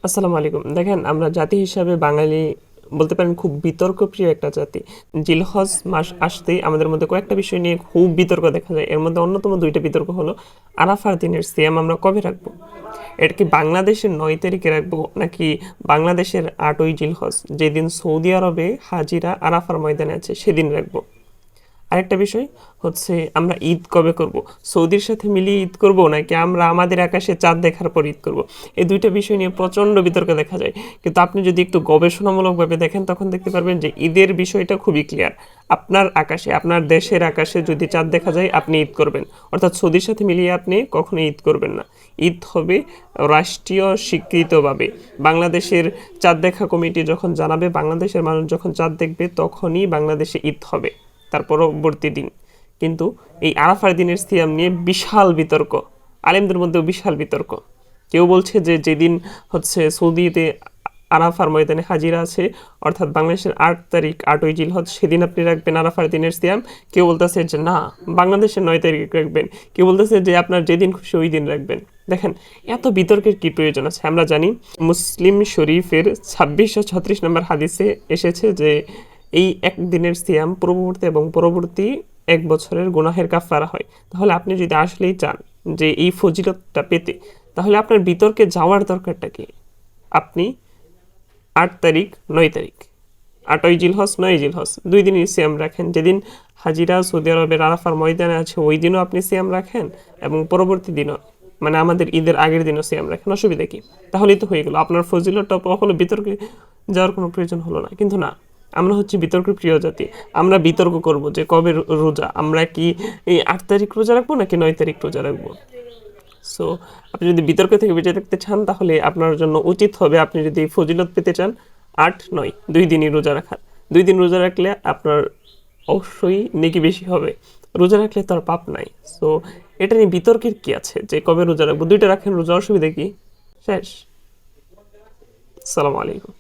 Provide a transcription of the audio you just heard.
আসসালামু আলাইকুম। দেখেন আমরা জাতি হিসাবে বাঙালি বলতে পারেন খুব বিতর্কপ্রিয় একটা জাতি। জিলহজ মাস আসতেই আমাদের মধ্যে কয়েকটা বিষয় নিয়ে খুব বিতর্ক দেখা যায়। এর মধ্যে অন্যতম ২ টা বিতর্ক হলো আরাফার দিনের সিয়াম আমরা কবে রাখবো? এটা কি বাংলাদেশের ৯ তারিখে রাখবো নাকি বাংলাদেশের ৮ই জিলহজ যেদিন সৌদি আরবে হাজিরা আরাফার ময়দানে আছে সেদিন রাখবো? আরেকটা বিষয় হচ্ছে আমরা ঈদ কবে করব? সৌদির সাথে মিলিয়ে ঈদ করব নাকি আমরা আমাদের আকাশে চাঁদ দেখার পর ঈদ করব? এই ২ টা বিষয় নিয়ে প্রচণ্ড বিতর্ক দেখা যায়। কিন্তু আপনি যদি একটু গবেষণামূলকভাবে দেখেন তখন দেখতে পারবেন যে ঈদের বিষয়টা খুবই ক্লিয়ার। আপনার আকাশে, আপনার দেশের আকাশে যদি চাঁদ দেখা যায় আপনি ঈদ করবেন। অর্থাৎ সৌদির সাথে মিলিয়ে আপনি কখনোই ঈদ করবেন না। ঈদ হবে রাষ্ট্রীয় স্বীকৃতভাবে। বাংলাদেশের চাঁদ দেখা কমিটি যখন জানাবে, বাংলাদেশের মানুষ যখন চাঁদ দেখবে তখনই বাংলাদেশে ঈদ হবে। তার পরবর্তী দিন কিন্তু এই আরাফার দিনের সিয়াম নিয়ে বিশাল বিতর্ক, আলেমদের মধ্যেও বিশাল বিতর্ক। কেউ বলছে যে যেদিন হচ্ছে সৌদিতে আরাফার ময়দানে হাজিরা আছে অর্থাৎ বাংলাদেশের ৮ তারিখ ৮ই জিলহজ সেদিন আপনি রাখবেন আরাফার দিনের সিয়াম। কেউ বলতেছে যে না, বাংলাদেশের ৯ তারিখ রাখবেন। কেউ বলতেছে যে আপনার যেদিন খুশি ওই দিন রাখবেন। দেখেন এত বিতর্কের কি প্রয়োজন আছে? আমরা জানি মুসলিম শরীফের ২৬৩৬ নম্বর হাদিসে এসেছে যে এই একদিনের সিয়াম পূর্ববর্তী এবং পরবর্তী ১ বছরের গুনাহের কাফারা হয়। তাহলে আপনি যদি আসলেই চান যে এই ফজিলতটা পেতে, তাহলে আপনার বিতর্কে যাওয়ার দরকারটা কি? আপনি ৮ তারিখ ৯ তারিখ ৮ই জিলহজ ৯ই জিলহজ ২ দিনই সিয়াম রাখেন। যেদিন হাজিরা সৌদি আরবের আরাফার ময়দানে আছে ওই দিনও আপনি সিয়াম রাখেন এবং পরবর্তী দিনও মানে আমাদের ঈদের আগের দিনও সিয়াম রাখেন। অসুবিধা কি? তাহলেই তো হয়ে গেল। আপনার ফজিলতটা কখনো বিতর্কে যাওয়ার কোনো প্রয়োজন হলো না। কিন্তু না, আমরা হচ্ছি বিতর্কের প্রিয় জাতি। আমরা বিতর্ক করব যে কবে রোজা, আমরা কি এই ৮ তারিখ রোজা রাখবো নাকি ৯ তারিখ রোজা রাখবো? সো আপনি যদি বিতর্ক থেকে বেঁচে থাকতে চান তাহলে আপনার জন্য উচিত হবে, আপনি যদি ফজিলত পেতে চান ৮-৯ ২ দিনই রোজা রাখা। ২ দিন রোজা রাখলে আপনার অবশ্যই নেকি বেশি হবে। রোজা রাখলে তো আর পাপ নাই। সো এটা নিয়ে বিতর্কের কি আছে যে কবে রোজা রাখবো? ২টা রাখেন রোজা, অসুবিধা কি? শেষ। আসসালামু আলাইকুম।